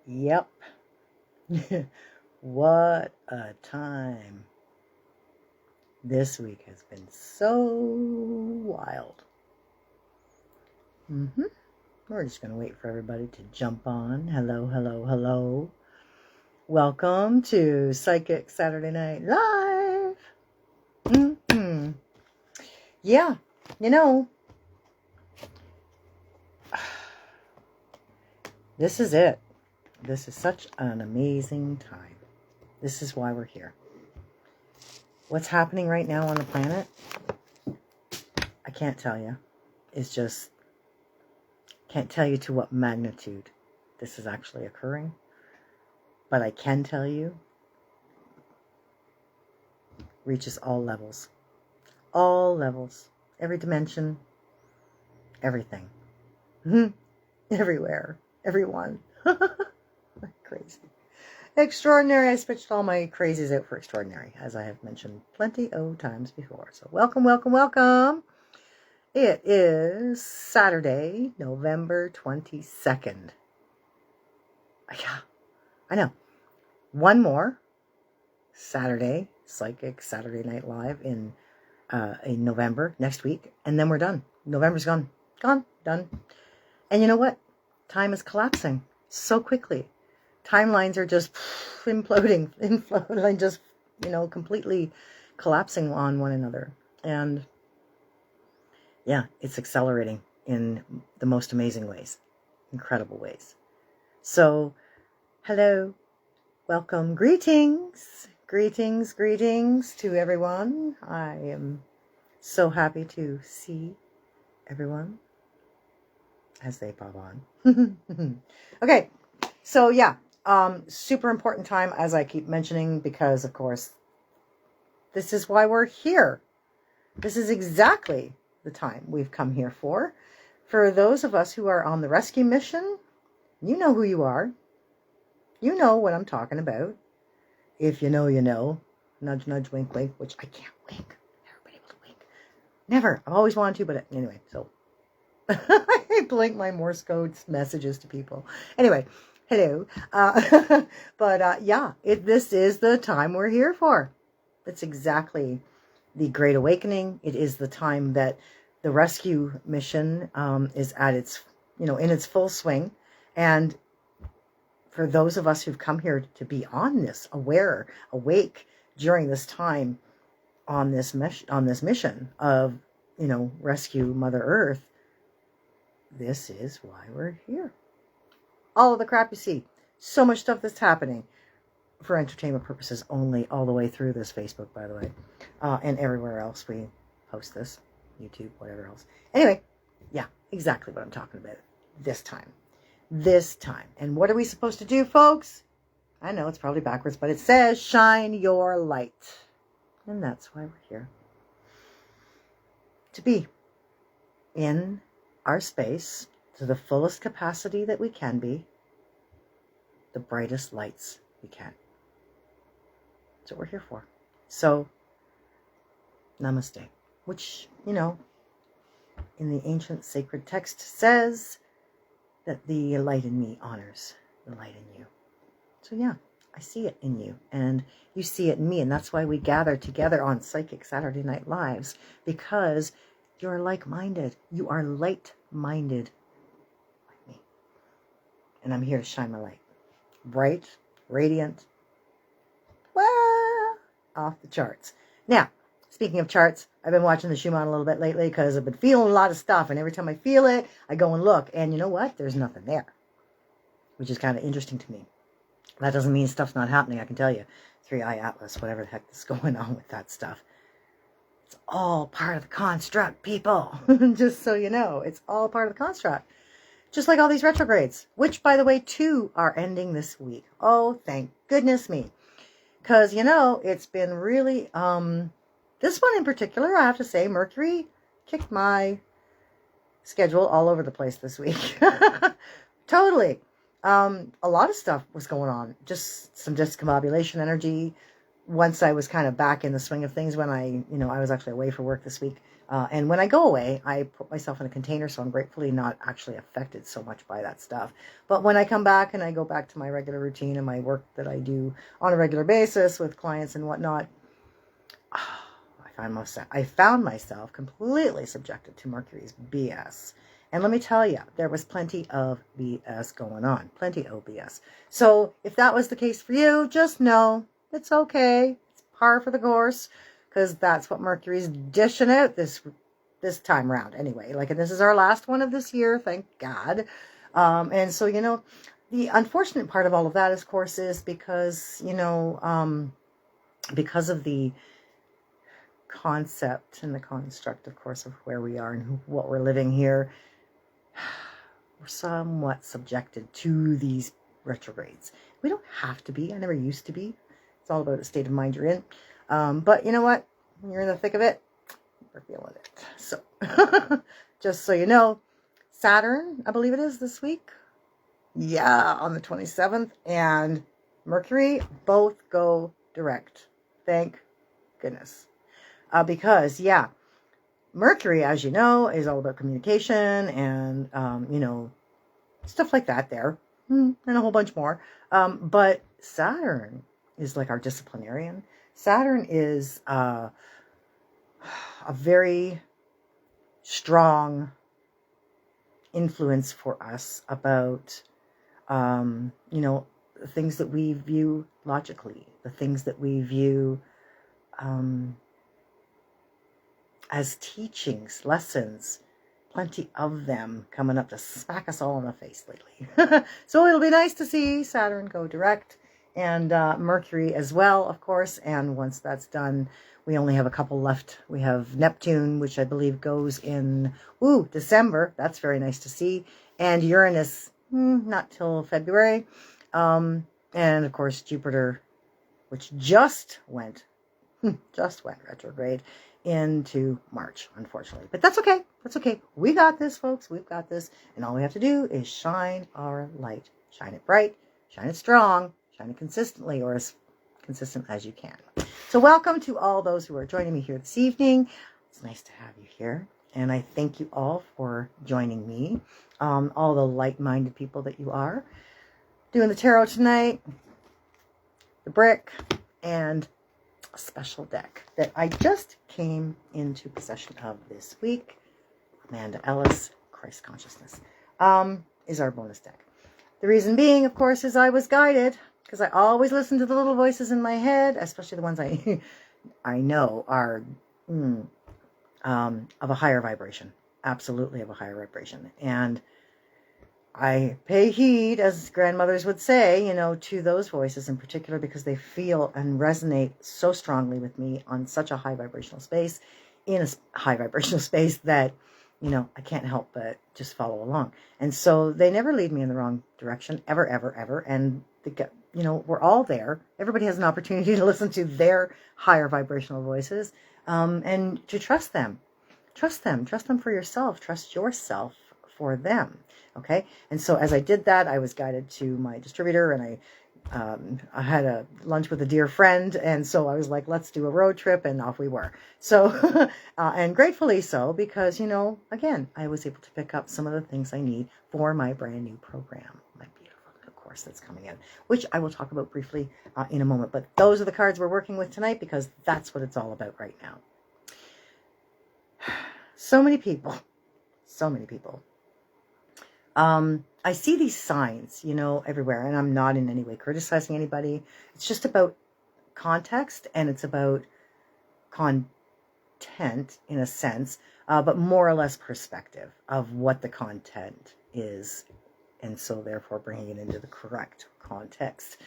Yep. What a time. This week has been so wild. We're just going to wait for everybody to jump on. Hello, hello, hello. Welcome to Psychic Saturday Night Live. Yeah, this is it. This is such an amazing time. This is why we're here. What's happening right now on the planet, I can't tell you. It's just, can't tell you to what magnitude this is actually occurring. But I can tell you, reaches all levels. All levels. Every dimension. Everything. Everywhere. Everyone. Crazy. Extraordinary. I switched all my crazies out for extraordinary, as I have mentioned plenty of times before. So welcome, welcome, welcome. It is Saturday, November 22nd. Yeah, I know. One more Saturday, Psychic Saturday Night Live in November, next week, and then we're done. November's gone, done. And you know what? Time is collapsing so quickly. Timelines are just imploding, just, completely collapsing on one another. And yeah, it's accelerating in the most amazing ways, incredible ways. So, hello, welcome, greetings to everyone. I am so happy to see everyone as they pop on. Okay, so yeah, super important time, as I keep mentioning, because of course, this is why we're here. This is exactly the time we've come here for. For those of us who are on the rescue mission, you know who you are. You know what I'm talking about. If you know, you know. Nudge, nudge, wink, wink, which I can't wink. Never been able to wink. Never. I've always wanted to, but anyway, so. I blink my Morse code messages to people. Anyway, hello. Yeah, this is the time we're here for. It's exactly the Great Awakening. It is the time that the rescue mission is at its, in its full swing. And for those of us who've come here to be on this, awake during this time on this mission of, rescue Mother Earth, this is why we're here. All of the crap you see, so much stuff that's happening for entertainment purposes only, all the way through this Facebook, by the way, and everywhere else we post this, YouTube, whatever else. Anyway, yeah, exactly what I'm talking about this time. And what are we supposed to do, folks? I know it's probably backwards, but it says shine your light. And that's why we're here. To be in our space to the fullest capacity that we can be, the brightest lights we can. That's what we're here for. So, namaste. Which, in the ancient sacred text says that the light in me honors the light in you. So yeah, I see it in you, and you see it in me, and that's why we gather together on Psychic Saturday Night Lives, because you're like-minded. You are light-minded like me. And I'm here to shine my light. Bright, radiant, off the charts. Now, speaking of charts, I've been watching the Schumann a little bit lately because I've been feeling a lot of stuff, and every time I feel it, I go and look, and you know what? There's nothing there, which is kind of interesting to me. That doesn't mean stuff's not happening, I can tell you. 3i Atlas, whatever the heck is going on with that stuff. It's all part of the construct, people. Just so you know, it's all part of the construct. Just like all these retrogrades, which, by the way, 2 are ending this week. Oh, thank goodness me. Because, it's been really, this one in particular, I have to say, Mercury kicked my schedule all over the place this week. Totally. A lot of stuff was going on. Just some discombobulation energy. Once I was kind of back in the swing of things when I was actually away for work this week. And when I go away, I put myself in a container, so I'm gratefully not actually affected so much by that stuff. But when I come back and I go back to my regular routine and my work that I do on a regular basis with clients and whatnot, I found myself completely subjected to Mercury's BS. And let me tell you, there was plenty of BS going on. Plenty of BS. So if that was the case for you, just know it's okay. It's par for the course, because that's what Mercury's dishing out this time around anyway. Like, and this is our last one of this year, thank God. And so, the unfortunate part of all of that, of course, is because, because of the concept and the construct, of course, of where we are and what we're living here, we're somewhat subjected to these retrogrades. We don't have to be. I never used to be. It's all about the state of mind you're in. But you know what? When you're in the thick of it, you're feeling it. So, just so you know, Saturn, I believe it is this week. Yeah, on the 27th. And Mercury both go direct. Thank goodness. Because, Mercury, as you know, is all about communication and, stuff like that there. And a whole bunch more. But Saturn is like our disciplinarian. Saturn is a very strong influence for us about, the things that we view logically, the things that we view as teachings, lessons, plenty of them coming up to smack us all in the face lately. So it'll be nice to see Saturn go direct, and Mercury as well, of course. And once that's done, we only have a couple left. We have Neptune, which I believe goes in December. That's very nice to see. And Uranus, not till February. And of course Jupiter, which just went retrograde into March, unfortunately. But that's okay. That's okay. We got this, folks. We've got this. And all we have to do is shine our light. Shine it bright, shine it strong, shine it consistently, or as consistent as you can. So welcome to all those who are joining me here this evening. It's nice to have you here. And I thank you all for joining me. All the like-minded people that you are. Doing the tarot tonight, the brick, and a special deck that I just came into possession of this week. Amanda Ellis, Christ Consciousness, is our bonus deck. The reason being, of course, is I was guided, because I always listen to the little voices in my head, especially the ones I know are of a higher vibration, absolutely of a higher vibration. And I pay heed, as grandmothers would say, to those voices in particular, because they feel and resonate so strongly with me on such a high vibrational space, in a high vibrational space that, I can't help but just follow along. And so they never lead me in the wrong direction, ever, ever, ever. And we're all there. Everybody has an opportunity to listen to their higher vibrational voices, and to trust them. Trust them for yourself. Trust yourself for them. Okay. And so as I did that, I was guided to my distributor, and I had a lunch with a dear friend. And so I was like, let's do a road trip, and off we were. So, and gratefully so, because, again, I was able to pick up some of the things I need for my brand new program, my beautiful new course that's coming in, which I will talk about briefly in a moment. But those are the cards we're working with tonight, because that's what it's all about right now. So many people. I see these signs, everywhere, and I'm not in any way criticizing anybody. It's just about context, and it's about content in a sense, but more or less perspective of what the content is, and so therefore bringing it into the correct context.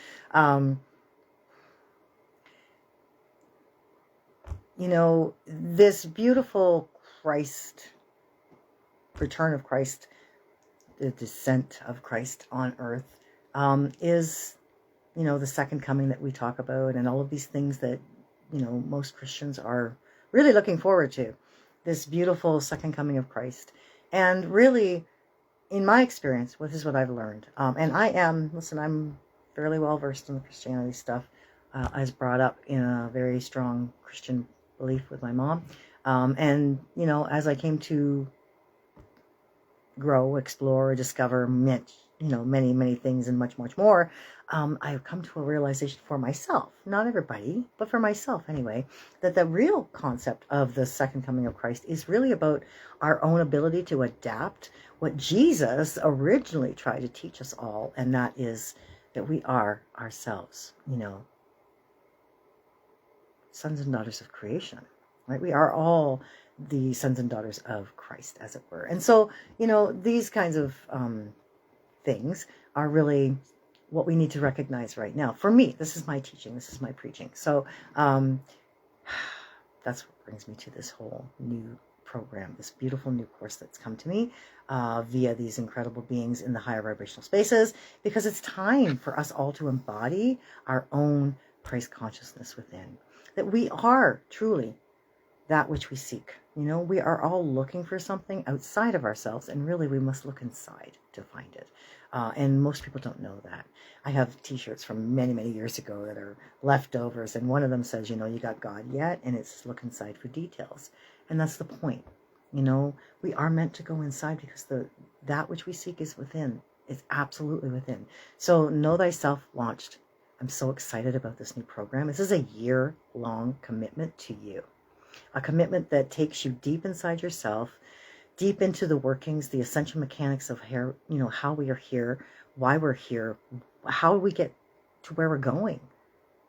This beautiful return of Christ, the descent of Christ on earth, is, the second coming that we talk about, and all of these things that, most Christians are really looking forward to, this beautiful second coming of Christ. And really, in my experience, this is what I've learned. And I'm fairly well versed in the Christianity stuff. I was brought up in a very strong Christian belief with my mom. And, as I came to grow, explore, discover, many, many things and much, much more, I've come to a realization for myself, not everybody, but for myself anyway, that the real concept of the second coming of Christ is really about our own ability to adapt what Jesus originally tried to teach us all, and that is that we are ourselves, sons and daughters of creation, right? We are all the sons and daughters of Christ, as it were. And so, these kinds of things are really what we need to recognize right now. For me, this is my teaching, this is my preaching. So that's what brings me to this whole new program, this beautiful new course that's come to me via these incredible beings in the higher vibrational spaces, because it's time for us all to embody our own Christ consciousness within, that we are truly that which we seek. We are all looking for something outside of ourselves, and really we must look inside to find it. And most people don't know that. I have t-shirts from many, many years ago that are leftovers, and one of them says, you got God yet? And it's look inside for details. And that's the point. We are meant to go inside, because that which we seek is within. It's absolutely within. So Know Thyself launched. I'm so excited about this new program. This is a year-long commitment to you. A commitment that takes you deep inside yourself, deep into the workings, the essential mechanics of how we are here, why we're here, how we get to where we're going,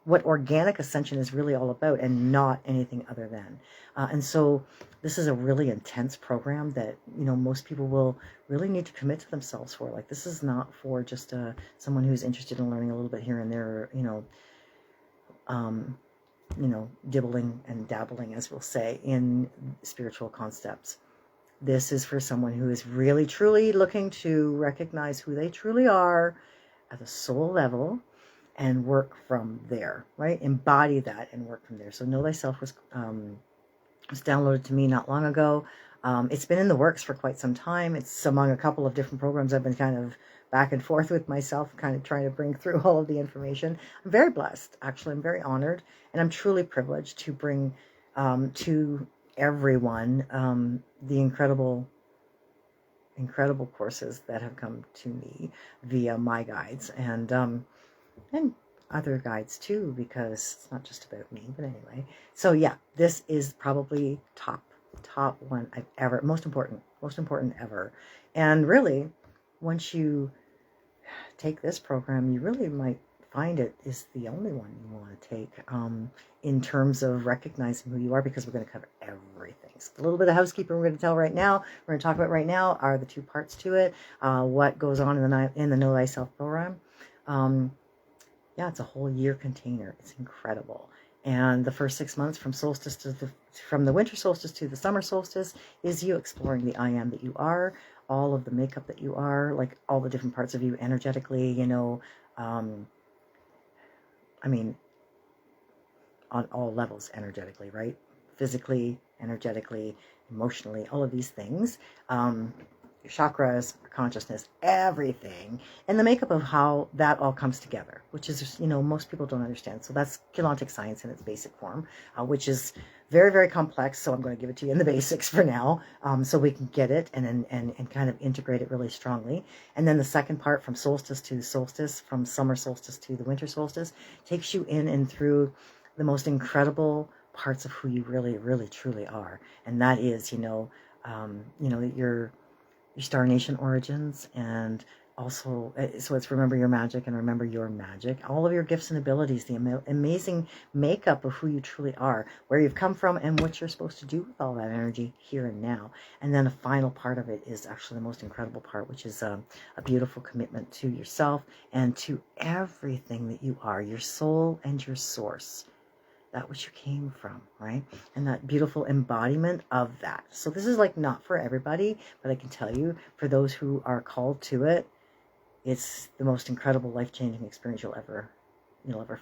what organic ascension is really all about, and not anything other than. And so this is a really intense program that, most people will really need to commit to themselves for. Like, this is not for just someone who's interested in learning a little bit here and there, dibbling and dabbling, as we'll say, in spiritual concepts. This is for someone who is really, truly looking to recognize who they truly are at the soul level and work from there, right? Embody that and work from there. So Know Thyself was downloaded to me not long ago. It's been in the works for quite some time. It's among a couple of different programs I've been kind of back and forth with myself, kind of trying to bring through all of the information. I'm very blessed, actually. I'm very honored, and I'm truly privileged to bring to everyone the incredible courses that have come to me via my guides and other guides too, because it's not just about me. But anyway, so yeah, this is probably top one I've ever, most important ever. And really, once you take this program, you really might find it is the only one you want to take in terms of recognizing who you are, because we're going to cover everything. So a little bit of housekeeping we're going to tell right now. We're going to talk about right now are the two parts to it. What goes on in the Know Thyself program. Yeah, it's a whole year container. It's incredible. And the first 6 months from from the winter solstice to the summer solstice is you exploring the I am that you are, all of the makeup that you are, like all the different parts of you energetically, on all levels energetically, right? Physically, energetically, emotionally, all of these things. Your chakras, your consciousness, everything, and the makeup of how that all comes together, which is, most people don't understand. So that's Keylontic science in its basic form, which is very, very complex. So I'm going to give it to you in the basics for now, so we can get it and kind of integrate it really strongly. And then the second part, from solstice to solstice, from summer solstice to the winter solstice, takes you in and through the most incredible parts of who you really, really, truly are. And that is, your Star Nation origins, and also, so it's remember your magic and remember your magic, all of your gifts and abilities, the amazing makeup of who you truly are, where you've come from, and what you're supposed to do with all that energy here and now. And then a final part of it is actually the most incredible part, which is a beautiful commitment to yourself and to everything that you are, your soul and your source, that which you came from, right? And that beautiful embodiment of that. So this is like not for everybody, but I can tell you, for those who are called to it, it's the most incredible, life-changing experience you'll ever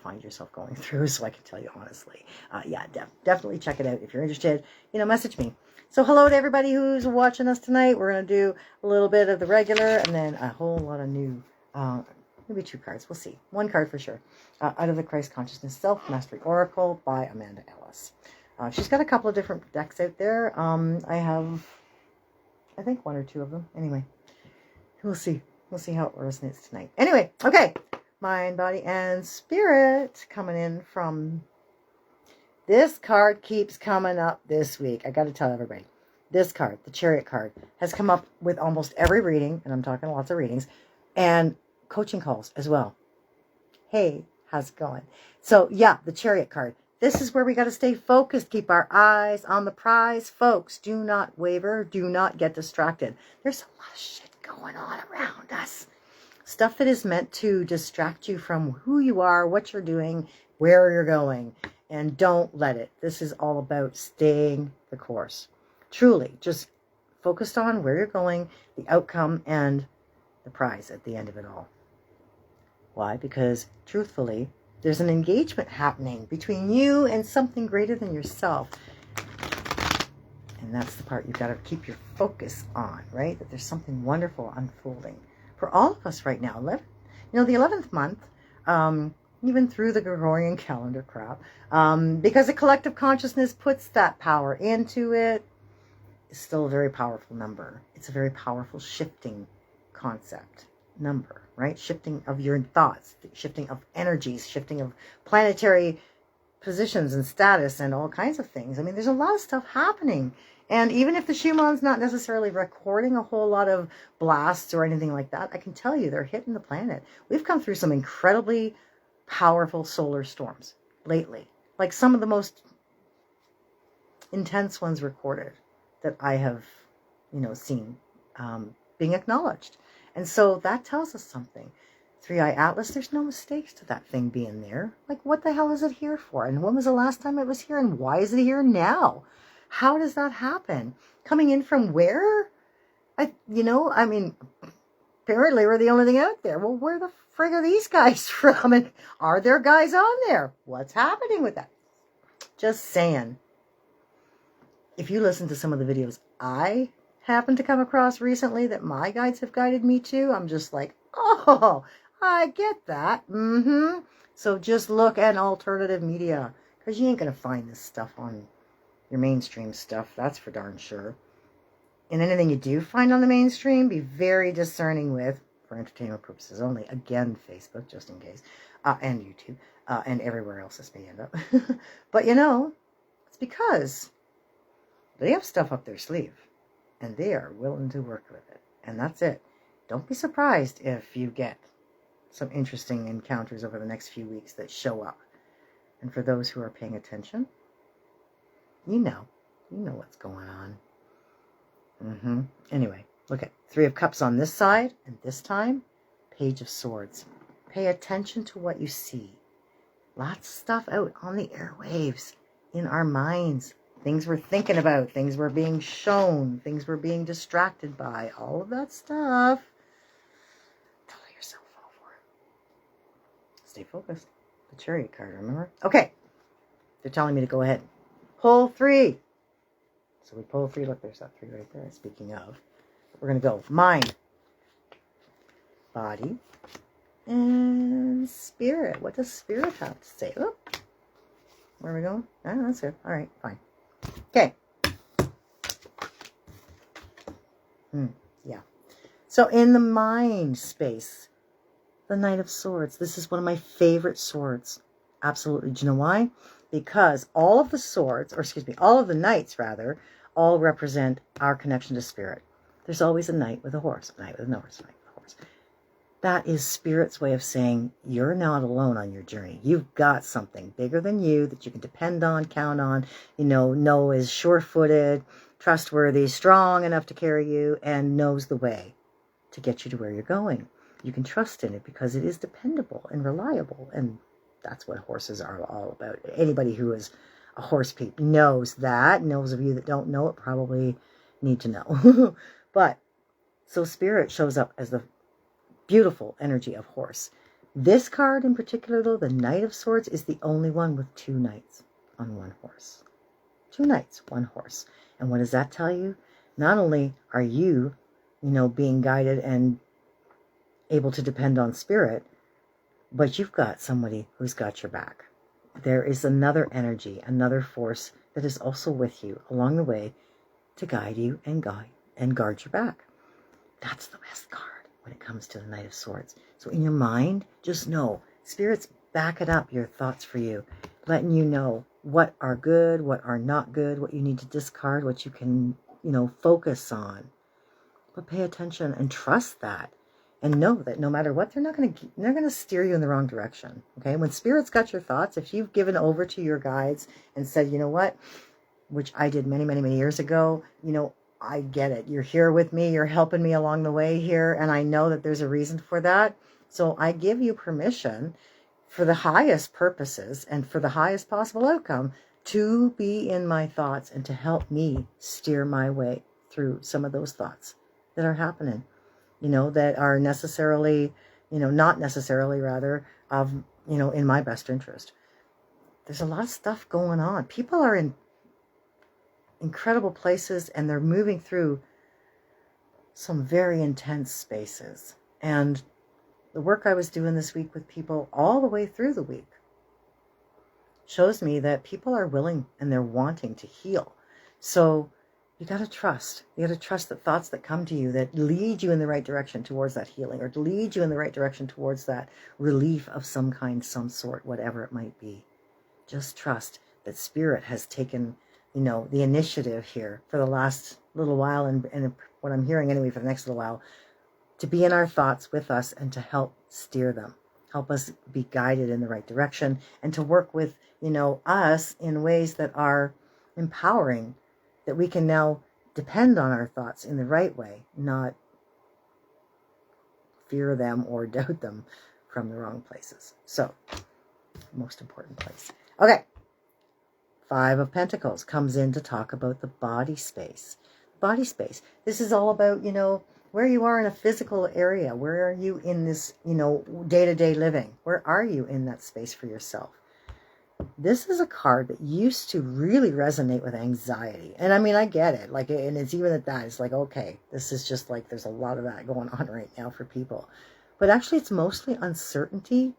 find yourself going through. So I can tell you honestly, yeah, definitely check it out. If you're interested, message me. So hello to everybody who's watching us tonight. We're going to do a little bit of the regular and then a whole lot of new, maybe 2 cards. We'll see. 1 card for sure. Out of the Christ Consciousness Self-Mastery Oracle by Amanda Ellis. She's got a couple of different decks out there. I have, I think, 1 or 2 of them. Anyway, we'll see. We'll see how it resonates tonight. Anyway, okay. Mind, body, and spirit coming in from... This card keeps coming up this week. I got to tell everybody. This card, the Chariot card, has come up with almost every reading, and I'm talking lots of readings, and coaching calls as well. Hey, how's it going? So, yeah, the Chariot card. This is where we got to stay focused. Keep our eyes on the prize, folks. Do not waver. Do not get distracted. There's a lot of shit going on around us. Stuff that is meant to distract you from who you are, what you're doing, where you're going. And don't let it. This is all about staying the course. Truly, just focused on where you're going, the outcome, and the prize at the end of it all. Why? Because, truthfully, there's an engagement happening between you and something greater than yourself. And that's the part you've got to keep your focus on, right? That there's something wonderful unfolding for all of us right now. The 11th month, even through the Gregorian calendar crap, because the collective consciousness puts that power into it, it's still a very powerful number. It's a very powerful shifting concept number, right? Shifting of your thoughts, shifting of energies, shifting of planetary positions and status and all kinds of things. I mean, there's a lot of stuff happening. And even if the Schumann's not necessarily recording a whole lot of blasts or anything like that, I can tell you they're hitting the planet. We've come through some incredibly powerful solar storms lately. Like some of the most intense ones recorded that I have, seen being acknowledged. And so that tells us something. 3i Atlas, there's no mistakes to that thing being there. Like, what the hell is it here for? And when was the last time it was here? And why is it here now? How does that happen? Coming in from where? Apparently we're the only thing out there. Well, where the frig are these guys from? And are there guys on there? What's happening with that? Just saying. If you listen to some of the videos I happened to come across recently that my guides have guided me to, I'm just like, oh, I get that. So just look at alternative media, because you ain't going to find this stuff on your mainstream stuff. That's for darn sure. And anything you do find on the mainstream, be very discerning with, for entertainment purposes only. Again, Facebook, just in case, and YouTube, and everywhere else this may end up. But it's because they have stuff up their sleeve, and they are willing to work with it. And that's it. Don't be surprised if you get some interesting encounters over the next few weeks that show up. And for those who are paying attention, you know what's going on. Anyway, look at 3 of Cups on this side, and this time, Page of Swords. Pay attention to what you see. Lots of stuff out on the airwaves, in our minds. Things we're thinking about, things we're being shown, things we're being distracted by, all of that stuff. Don't let yourself fall for it. Stay focused. The Chariot card, remember? Okay. They're telling me to go ahead. Pull 3. So we pull 3. Look, there's that 3 right there. Speaking of, we're going to go mind, body, and spirit. What does spirit have to say? Oh, where are we going? Oh, that's it. All right, fine. Okay. Yeah. So in the mind space, the Knight of Swords. This is one of my favorite swords. Absolutely. Do you know why? Because all of the swords, all of the knights rather, all represent our connection to spirit. There's always a knight with a horse, a knight with a horse, a knight with a horse. That is spirit's way of saying you're not alone on your journey. You've got something bigger than you that you can depend on, count on, know is sure-footed, trustworthy, strong enough to carry you, and knows the way to get you to where you're going. You can trust in it because it is dependable and reliable, and that's what horses are all about. Anybody who is a horse peep knows that. And those of you that don't know it probably need to know. But, so spirit shows up as the beautiful energy of horse. This card in particular, though, the Knight of Swords, is the only one with 2 knights on 1 horse. 2 knights, 1 horse. And what does that tell you? Not only are you, being guided and able to depend on spirit, but you've got somebody who's got your back. There is another energy, another force that is also with you along the way to guide you and guard your back. That's the best card when it comes to the Knight of Swords. So in your mind, just know, spirits back it up, your thoughts for you, letting you know what are good, what are not good, what you need to discard, what you can, focus on. But pay attention and trust that. And know that no matter what, they're going to steer you in the wrong direction. Okay? When spirits got your thoughts, if you've given over to your guides and said, you know what, which I did many, many, many years ago, I get it. You're here with me. You're helping me along the way here. And I know that there's a reason for that. So I give you permission for the highest purposes and for the highest possible outcome to be in my thoughts and to help me steer my way through some of those thoughts that are happening, that are necessarily, not necessarily rather of, in my best interest. There's a lot of stuff going on. People are in incredible places and they're moving through some very intense spaces. And the work I was doing this week with people all the way through the week shows me that people are willing and they're wanting to heal. So you got to trust. You got to trust the thoughts that come to you that lead you in the right direction towards that healing, or to lead you in the right direction towards that relief of some kind, some sort, whatever it might be. Just trust that Spirit has taken, the initiative here for the last little while, and what I'm hearing anyway for the next little while, to be in our thoughts with us and to help steer them, help us be guided in the right direction, and to work with, us in ways that are empowering, that we can now depend on our thoughts in the right way, not fear them or doubt them from the wrong places. So, most important place. Okay. 5 of Pentacles comes in to talk about the body space. Body space. This is all about, where you are in a physical area. Where are you in this, day-to-day living? Where are you in that space for yourself? This is a card that used to really resonate with anxiety. And I mean, I get it. And it's even at that, it's like, okay, this is just like, there's a lot of that going on right now for people. But actually, it's mostly uncertainty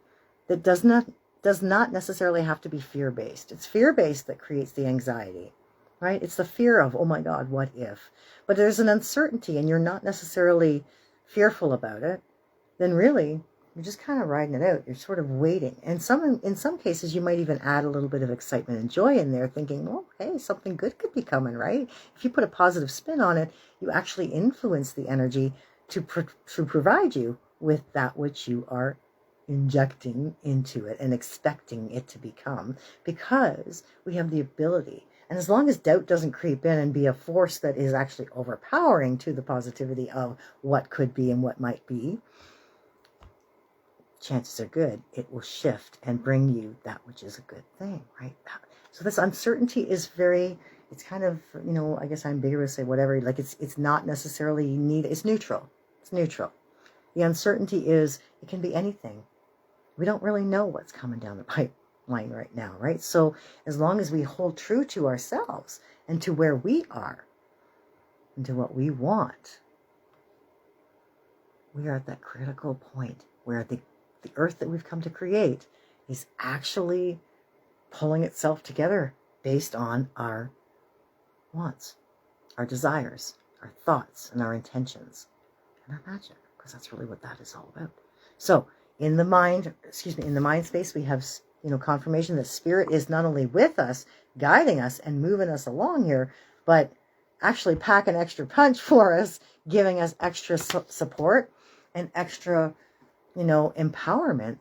that does not necessarily have to be fear-based. It's fear-based that creates the anxiety, right? It's the fear of, oh my God, what if? But there's an uncertainty and you're not necessarily fearful about it, then really, you're just kind of riding it out. You're sort of waiting. And in some cases, you might even add a little bit of excitement and joy in there, thinking, well, hey, something good could be coming, right? If you put a positive spin on it, you actually influence the energy to provide you with that which you are injecting into it and expecting it to become, because we have the ability. And as long as doubt doesn't creep in and be a force that is actually overpowering to the positivity of what could be and what might be, chances are good it will shift and bring you that which is a good thing, right? So this uncertainty is it's kind of, I guess ambiguous, say whatever, like it's not necessarily it's neutral. It's neutral. The uncertainty is, it can be anything. We don't really know what's coming down the pipeline right now, right? So as long as we hold true to ourselves and to where we are and to what we want, we are at that critical point where the earth that we've come to create is actually pulling itself together based on our wants, our desires, our thoughts, and our intentions, and our magic, because that's really what that is all about. So in the mind space, we have, confirmation that Spirit is not only with us, guiding us and moving us along here, but actually packing extra punch for us, giving us extra support and extra, empowerment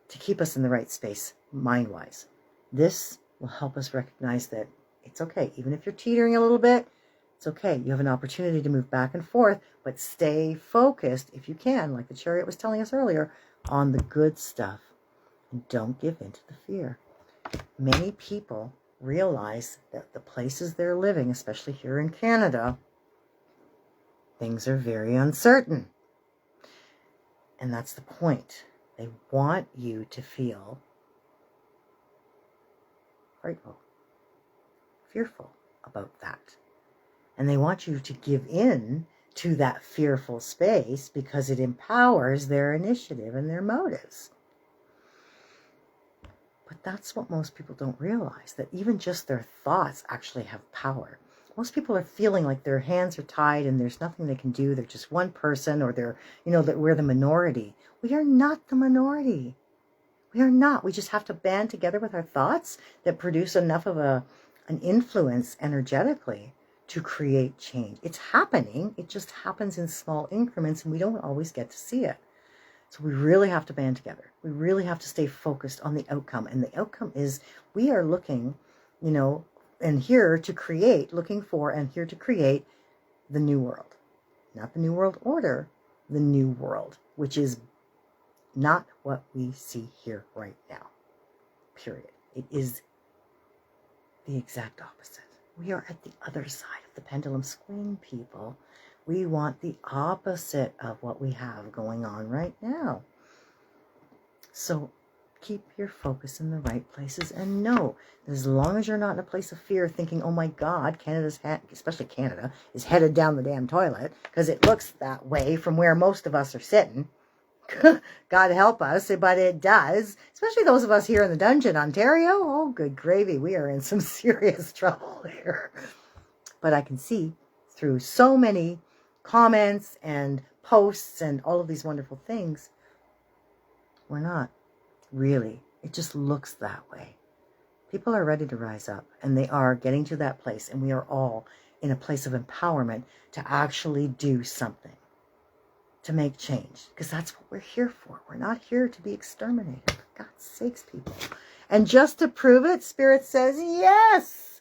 to keep us in the right space mind-wise. This will help us recognize that it's okay. Even if you're teetering a little bit, it's okay. You have an opportunity to move back and forth, but stay focused, if you can, like the Chariot was telling us earlier, on the good stuff. And don't give in to the fear. Many people realize that the places they're living, especially here in Canada, things are very uncertain. And that's the point. They want you to feel frightful, fearful about that. And they want you to give in to that fearful space because it empowers their initiative and their motives. But that's what most people don't realize, that even just their thoughts actually have power. Most people are feeling like their hands are tied and there's nothing they can do. They're just one person, or they're, that we're the minority. We are not the minority. We are not. We just have to band together with our thoughts that produce enough of an influence energetically to create change. It's happening. It just happens in small increments and we don't always get to see it. So we really have to band together. We really have to stay focused on the outcome. And the outcome is we are looking, and here to create, looking for and here to create the new world. Not the new world order, the new world, which is not what we see here right now. Period. It is the exact opposite. We are at the other side of the pendulum swing, people. We want the opposite of what we have going on right now. So keep your focus in the right places and know that as long as you're not in a place of fear thinking, oh my God, especially Canada, is headed down the damn toilet, because it looks that way from where most of us are sitting. God help us, but it does. Especially those of us here in the dungeon, Ontario. Oh, good gravy. We are in some serious trouble here. But I can see through so many comments and posts and all of these wonderful things, we're not really. It just looks that way. People are ready to rise up, and they are getting to that place, and we are all in a place of empowerment to actually do something, to make change, because that's what we're here for. We're not here to be exterminated, for God's sakes, people. And just to prove it, Spirit says, yes,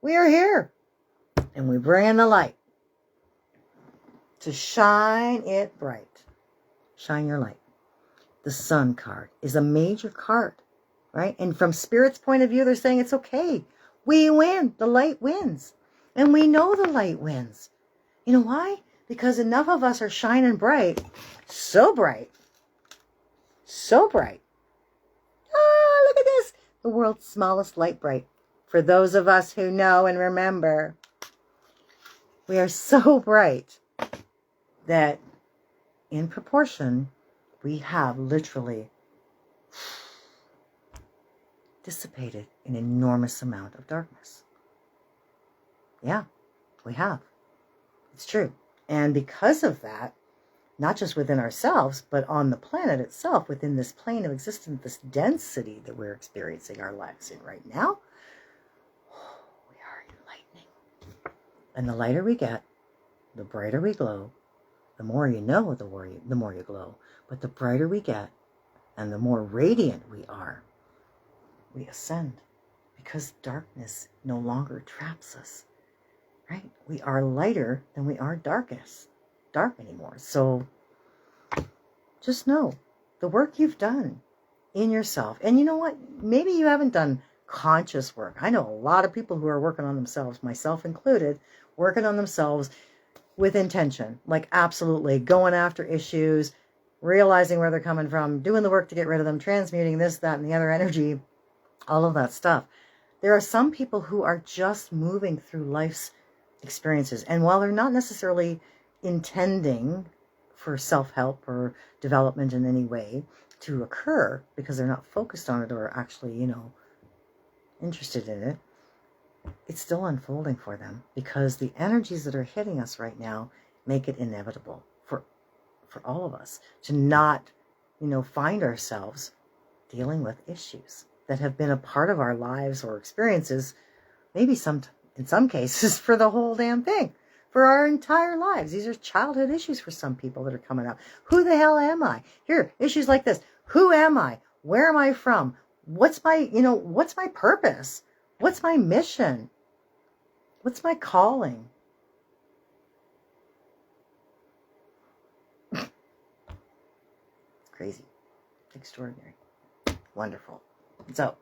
we are here, and we bring in the light to shine it bright. Shine your light. The Sun card is a major card, right? And from Spirit's point of view, they're saying it's okay. We win. The light wins. And we know the light wins. You know why? Because enough of us are shining bright. So bright. So bright. Ah, look at this. The world's smallest light bright. For those of us who know and remember, we are so bright that in proportion, we have literally dissipated an enormous amount of darkness. Yeah, we have. It's true. And because of that, not just within ourselves, but on the planet itself, within this plane of existence, this density that we're experiencing our lives in right now, we are enlightening. And the lighter we get, the brighter we glow. The more you know, the more you glow. But the brighter we get, and the more radiant we are, we ascend. Because darkness no longer traps us. Right? We are lighter than we are dark anymore. So just know the work you've done in yourself. And you know what? Maybe you haven't done conscious work. I know a lot of people who are working on themselves, myself included, working on themselves with intention, like absolutely going after issues, realizing where they're coming from, doing the work to get rid of them, transmuting this, that, and the other energy, all of that stuff. There are some people who are just moving through life's experiences. And while they're not necessarily intending for self-help or development in any way to occur, because they're not focused on it or actually, interested in it, it's still unfolding for them, because the energies that are hitting us right now make it inevitable for all of us to not, find ourselves dealing with issues that have been a part of our lives or experiences, maybe in some cases for the whole damn thing, for our entire lives. These are childhood issues for some people that are coming up. Who the hell am I? Here, issues like this. Who am I? Where am I from? What's my purpose? What's my mission? What's my calling? It's crazy. Extraordinary. Wonderful. So,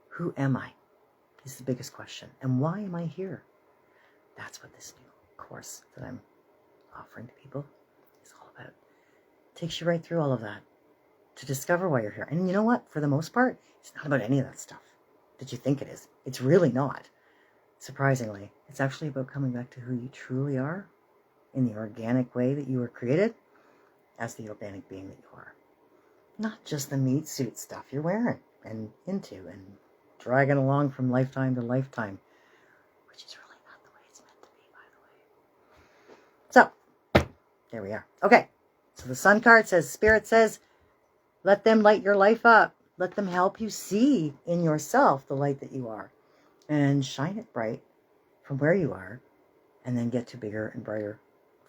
who am I is the biggest question. And why am I here? That's what this new course that I'm offering to people is all about. It takes you right through all of that to discover why you're here. And you know what? For the most part, it's not about any of that stuff that you think it is. It's really not. Surprisingly, it's actually about coming back to who you truly are in the organic way that you were created as the organic being that you are. Not just the meat suit stuff you're wearing and into and dragging along from lifetime to lifetime, which is really not the way it's meant to be, by the way. So, there we are. Okay, so the Sun card says, Spirit says, let them light your life up. Let them help you see in yourself the light that you are and shine it bright from where you are, and then get to bigger and brighter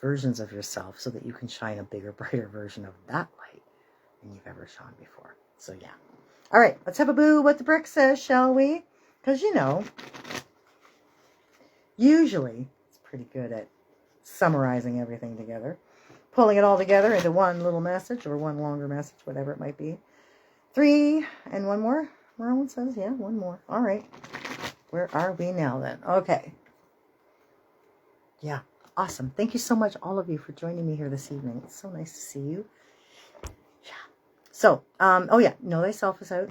versions of yourself so that you can shine a bigger, brighter version of that light than you've ever shone before. So yeah. All right, let's have a boo what the brick says, shall we? Because, you know, usually it's pretty good at summarizing everything together, pulling it all together into one little message or one longer message, whatever it might be. 3 and one more. Merlin says, yeah, one more. All right. Where are we now then? Okay. Yeah, awesome. Thank you so much, all of you, for joining me here this evening. It's so nice to see you. Yeah. So, oh yeah, Know Thyself is out.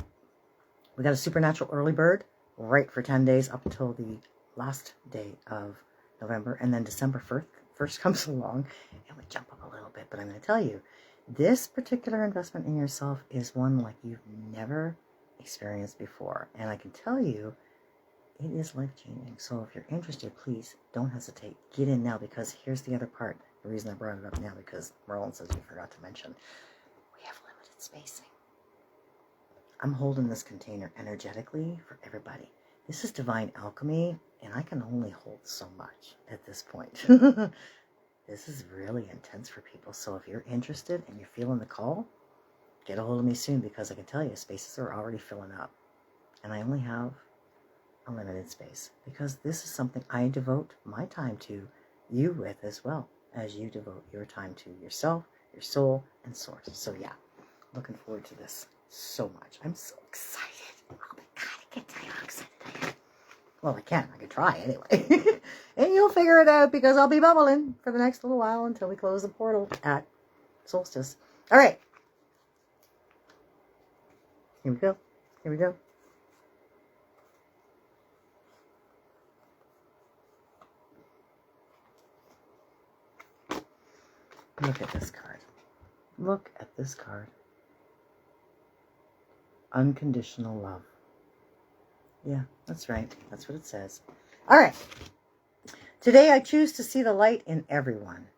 We got a supernatural early bird right for 10 days up until the last day of November. And then December 1st comes along and we jump up a little bit. But I'm going to tell you, this particular investment in yourself is one like you've never experienced before. And I can tell you, it is life-changing. So if you're interested, please don't hesitate. Get in now, because here's the other part. The reason I brought it up now, because Merlin says we forgot to mention, we have limited spacing. I'm holding this container energetically for everybody. This is divine alchemy, and I can only hold so much at this point. This is really intense for people. So if you're interested and you're feeling the call, get a hold of me soon, because I can tell you spaces are already filling up. And I only have a limited space, because this is something I devote my time to you with, as well as you devote your time to yourself, your soul, and source. So yeah, looking forward to this so much. I'm so excited. Oh my God, I can't tell you how excited I am. Well, I can try anyway. And you'll figure it out, because I'll be bubbling for the next little while until we close the portal at solstice. All right. Here we go. Here we go. Look at this card. Look at this card. Unconditional love. Yeah, that's right. That's what it says. All right. Today I choose to see the light in everyone.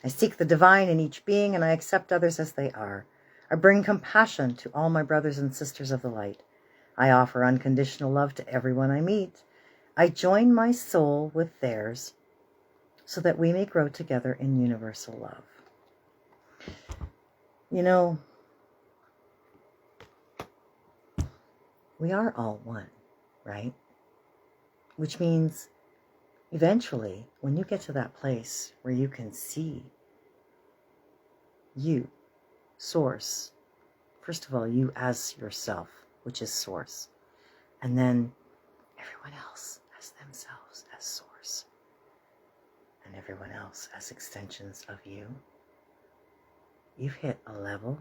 I seek the divine in each being, and I accept others as they are. I bring compassion to all my brothers and sisters of the light. I offer unconditional love to everyone I meet. I join my soul with theirs so that we may grow together in universal love. You know, we are all one, right? Which means eventually, when you get to that place where you can see you, source, first of all, you as yourself, which is source, and then everyone else as themselves as source, and everyone else as extensions of you, you've hit a level,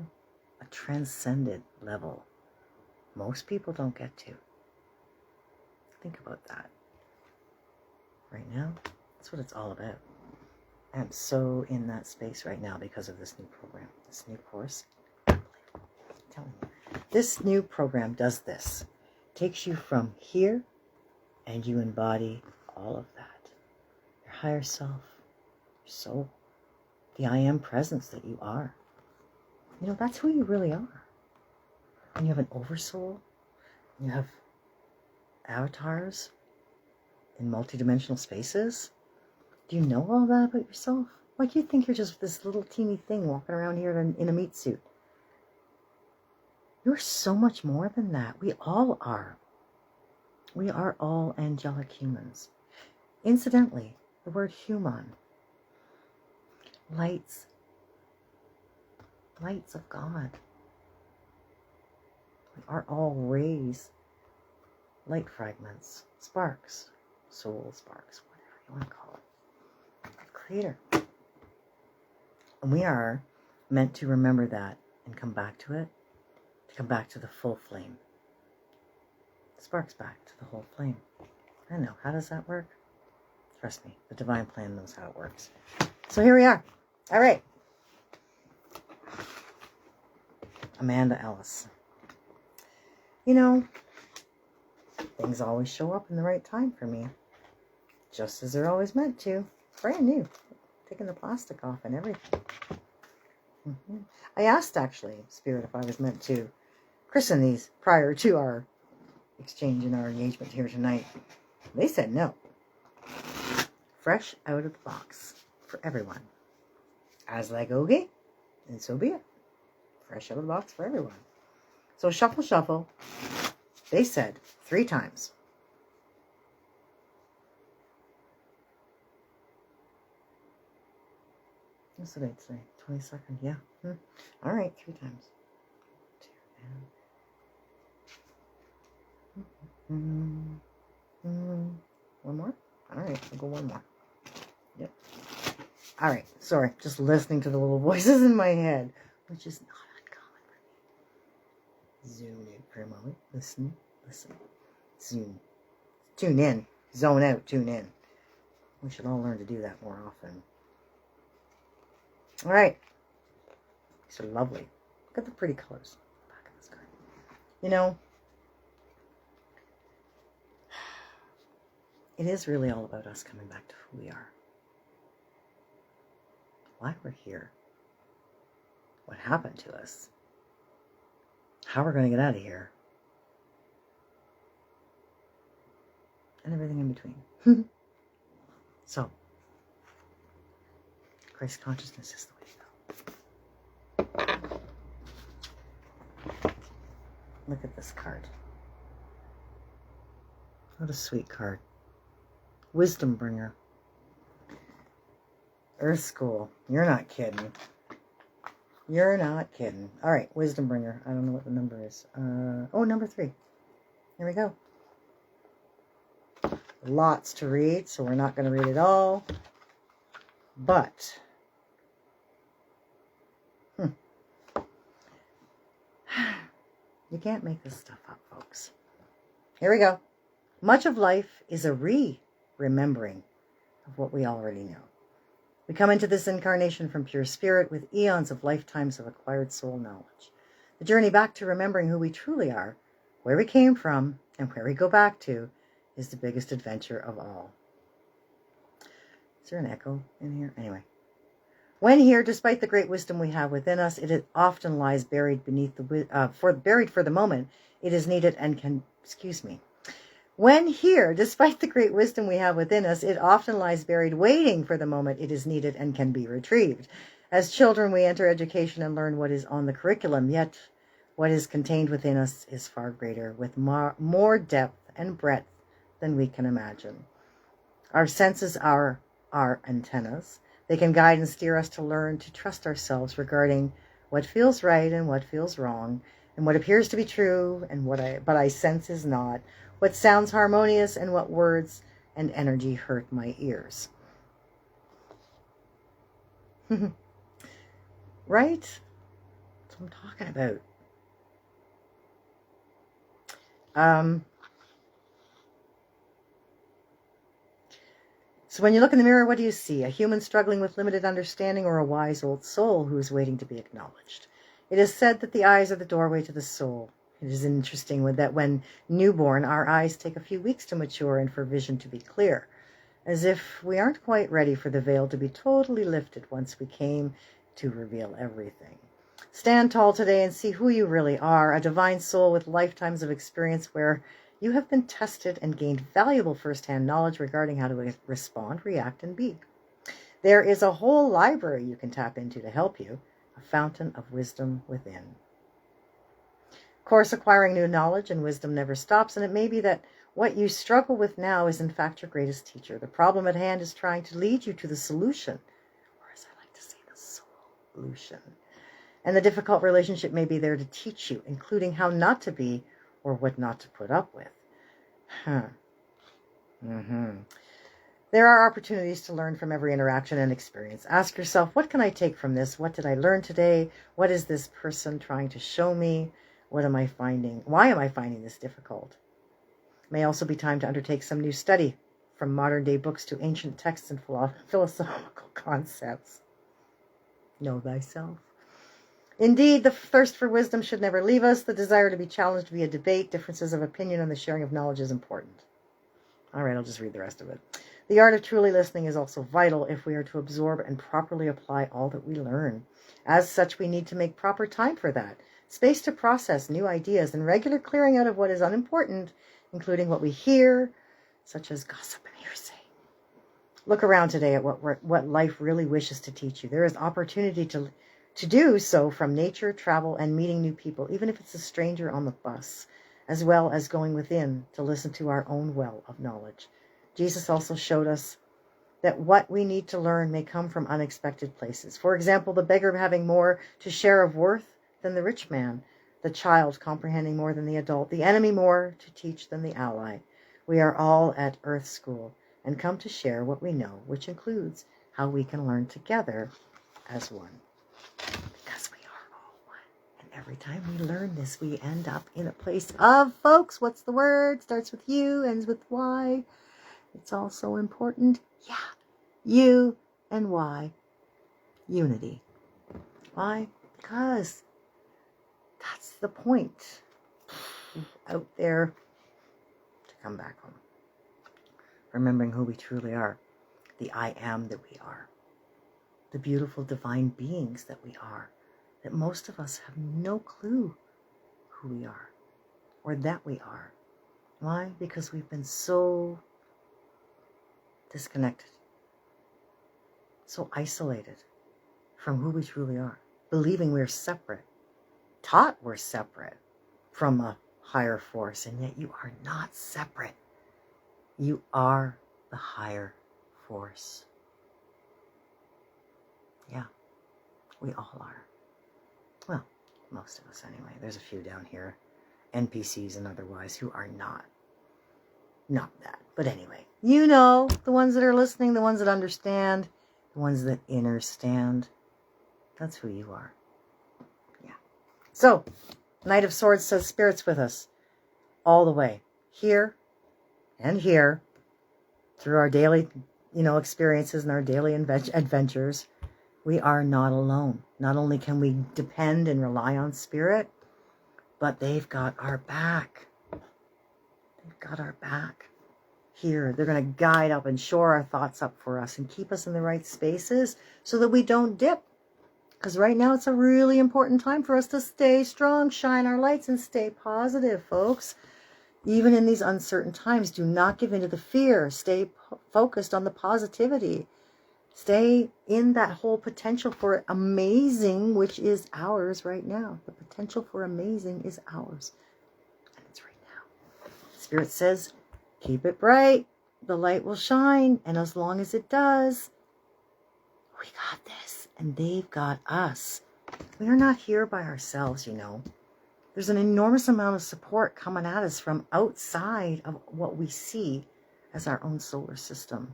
a transcended level most people don't get to. Think about that. Right now, that's what it's all about. I'm so in that space right now because of this new program, this new course. I'm telling you, this new program does this. Takes you from here, and you embody all of that. Your higher self, your soul, the I am presence that you are. You know, that's who you really are. And you have an oversoul. You have avatars in multidimensional spaces. Do you know all that about yourself? Like, you think you're just this little teeny thing walking around here in a meat suit. You're so much more than that. We all are. We are all angelic humans. Incidentally, the word human, lights of God. We are all rays, light fragments, sparks, soul sparks, whatever you want to call it, of Creator. And we are meant to remember that and come back to it, to come back to the full flame. Sparks back to the whole flame. I know, how does that work? Trust me, the divine plan knows how it works. So here we are. All right. Amanda Ellis. You know, things always show up in the right time for me. Just as they're always meant to. Brand new. Taking the plastic off and everything. I asked, actually, Spirit, if I was meant to christen these prior to our exchange and our engagement here tonight. They said no. Fresh out of the box for everyone. As like okay, and so be it. Fresh out of the box for everyone. So shuffle, shuffle. They said 3 times. What's the date today? 22nd, yeah. All right, 3 times. 2 and... One more? All right, I'll go one more. Yep. All right, sorry, just listening to the little voices in my head, which is not uncommon for me. Zoom in for a moment. Listen. Zoom. Tune in. Zone out. Tune in. We should all learn to do that more often. All right. These are lovely. Look at the pretty colors on the back of this card. You know, it is really all about us coming back to who we are. Why we're here. What happened to us. How we're going to get out of here. And everything in between. So, Christ consciousness is the way to go. Look at this card. What a sweet card. Wisdom bringer. Earth School. You're not kidding. You're not kidding. All right, Wisdom bringer. I don't know what the number is. Number 3. Here we go. Lots to read, so we're not going to read it all. But you can't make this stuff up, folks. Here we go. Much of life is a remembering of what we already know. We come into this incarnation from pure spirit with eons of lifetimes of acquired soul knowledge. The journey back to remembering who we truly are, where we came from, and where we go back to is the biggest adventure of all. Is there an echo in here? Anyway. When here, despite the great wisdom we have within us, it often lies buried beneath buried for the moment. It is needed and can, When here, despite the great wisdom we have within us, it often lies buried, waiting for the moment it is needed and can be retrieved. As children, we enter education and learn what is on the curriculum, yet what is contained within us is far greater, with more depth and breadth than we can imagine. Our senses are our antennas. They can guide and steer us to learn to trust ourselves regarding what feels right and what feels wrong, and what appears to be true and but I sense is not, what sounds harmonious and what words and energy hurt my ears. Right? That's what I'm talking about. So when you look in the mirror, what do you see? A human struggling with limited understanding, or a wise old soul who is waiting to be acknowledged? It is said that the eyes are the doorway to the soul. It is interesting that when newborn, our eyes take a few weeks to mature and for vision to be clear, as if we aren't quite ready for the veil to be totally lifted once we came to reveal everything. Stand tall today and see who you really are, a divine soul with lifetimes of experience where you have been tested and gained valuable first-hand knowledge regarding how to respond, react, and be. There is a whole library you can tap into to help you, a fountain of wisdom within. Of course, acquiring new knowledge and wisdom never stops, and it may be that what you struggle with now is in fact your greatest teacher. The problem at hand is trying to lead you to the solution, or as I like to say, the solution. And the difficult relationship may be there to teach you, including how not to be or what not to put up with. There are opportunities to learn from every interaction and experience. Ask yourself, what can I take from this? What did I learn today? What is this person trying to show me? What am I finding? Why am I finding this difficult? It may also be time to undertake some new study, from modern day books to ancient texts and philosophical concepts. Know thyself. Indeed, the thirst for wisdom should never leave us. The desire to be challenged via debate, differences of opinion, and the sharing of knowledge is important. All right, I'll just read the rest of it. The art of truly listening is also vital if we are to absorb and properly apply all that we learn. As such, we need to make proper time for that, space to process new ideas, and regular clearing out of what is unimportant, including what we hear, such as gossip and hearsay. Look around today at what life really wishes to teach you. There is opportunity to do so from nature, travel, and meeting new people, even if it's a stranger on the bus, as well as going within to listen to our own well of knowledge. Jesus also showed us that what we need to learn may come from unexpected places. For example, the beggar having more to share of worth than the rich man, the child comprehending more than the adult, the enemy more to teach than the ally. We are all at Earth School and come to share what we know, which includes how we can learn together as one. Because we are all one. And every time we learn this, we end up in a place of, folks, what's the word? Starts with U, ends with Y. It's all so important. Yeah. U and Y. Unity. Why? Because that's the point. Out there to come back home. Remembering who we truly are. The I am that we are. The beautiful divine beings that we are. That most of us have no clue who we are. Or that we are. Why? Because we've been so disconnected. So isolated from who we truly are. Believing we're separate. Taught we're separate from a higher force. And yet you are not separate. You are the higher force. Yeah, we all are. Well, most of us anyway. There's a few down here, NPCs and otherwise, who are not that. But anyway, you know, the ones that are listening, the ones that understand, the ones that understand. That's who you are. Yeah. So, Knight of Swords says Spirit's with us all the way. Here and here, through our daily, experiences and our daily adventures, we are not alone. Not only can we depend and rely on Spirit, but they've got our back. They've got our back. Here, they're going to guide up and shore our thoughts up for us and keep us in the right spaces so that we don't dip. Because right now it's a really important time for us to stay strong, shine our lights, and stay positive, folks. Even in these uncertain times, do not give in to the fear. Stay focused on the positivity. Stay in that whole potential for amazing, which is ours right now. The potential for amazing is ours. And it's right now. Spirit says, keep it bright. The light will shine. And as long as it does, we got this. And they've got us. We are not here by ourselves, There's an enormous amount of support coming at us from outside of what we see as our own solar system.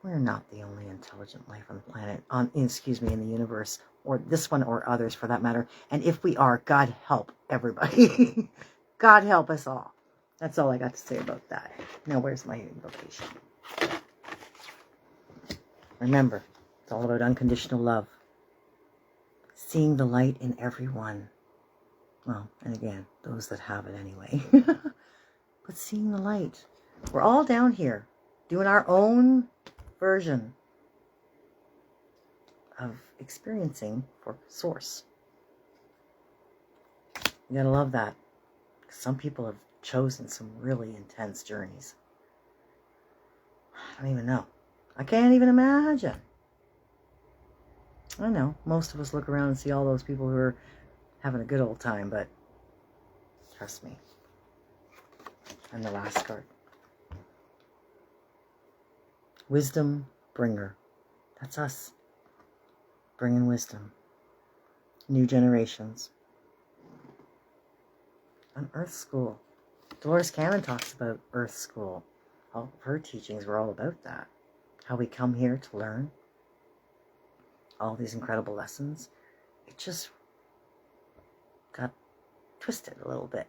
We're not the only intelligent life on the planet, in the universe, or this one or others for that matter. And if we are, God help everybody. God help us all. That's all I got to say about that. Now, where's my invocation? Remember, it's all about unconditional love. Seeing the light in everyone. Well, and again, those that have it anyway. But seeing the light. We're all down here doing our own version of experiencing for Source. You gotta love that. Some people have chosen some really intense journeys. I don't even know. I can't even imagine. I know, most of us look around and see all those people who are having a good old time, but trust me. And the last card. Wisdom bringer. That's us. Bringing wisdom. New generations. An Earth School. Dolores Cannon talks about Earth School. All of her teachings were all about that. How we come here to learn. All these incredible lessons. It just got twisted a little bit.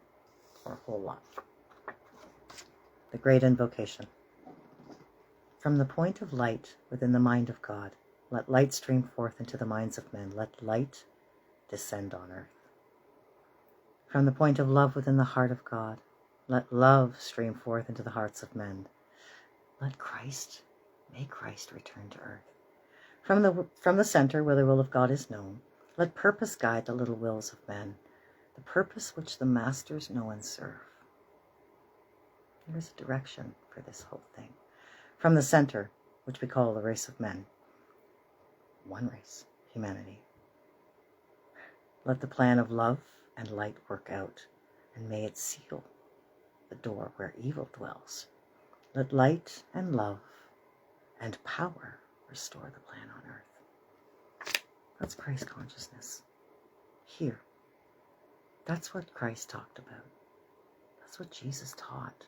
Or a whole lot. The Great Invocation. From the point of light within the mind of God, let light stream forth into the minds of men. Let light descend on earth. From the point of love within the heart of God, let love stream forth into the hearts of men. Let Christ, may Christ return to earth. From the center where the will of God is known, let purpose guide the little wills of men, the purpose which the masters know and serve. There is a direction for this whole thing. From the center, which we call the race of men, one race, humanity. Let the plan of love and light work out, and may it seal the door where evil dwells. Let light and love and power restore the plan on earth. That's Christ consciousness. Here. That's what Christ talked about. That's what Jesus taught.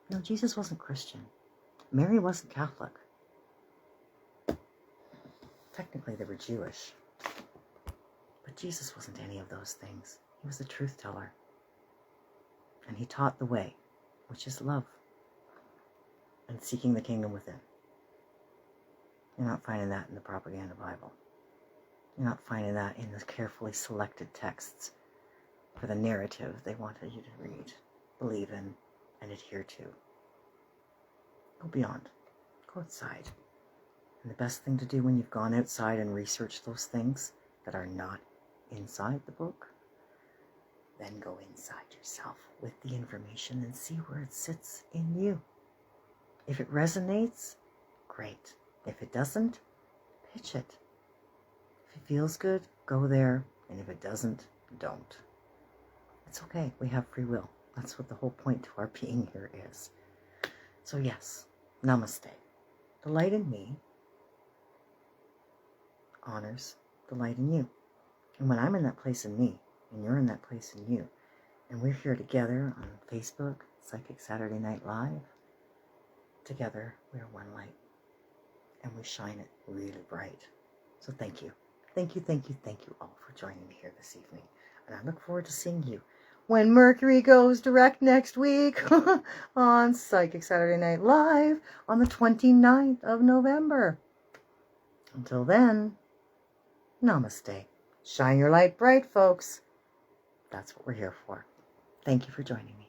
You know, Jesus wasn't Christian. Mary wasn't Catholic. Technically, they were Jewish. But Jesus wasn't any of those things. He was the truth teller. And he taught the way, which is love and seeking the kingdom within. You're not finding that in the propaganda Bible. You're not finding that in the carefully selected texts for the narrative they wanted you to read, believe in, and adhere to. Go beyond. Go outside. And the best thing to do when you've gone outside and researched those things that are not inside the book, then go inside yourself with the information and see where it sits in you. If it resonates, great. If it doesn't, pitch it. If it feels good, go there. And if it doesn't, don't. It's okay. We have free will. That's what the whole point to our being here is. So yes, namaste. The light in me honors the light in you. And when I'm in that place in me, and you're in that place in you, and we're here together on Facebook, Psychic Saturday Night Live, together we are one light. And we shine it really bright. So thank you. Thank you, thank you, thank you all for joining me here this evening. And I look forward to seeing you when Mercury goes direct next week on Psychic Saturday Night Live on the 29th of November. Until then, namaste. Shine your light bright, folks. That's what we're here for. Thank you for joining me.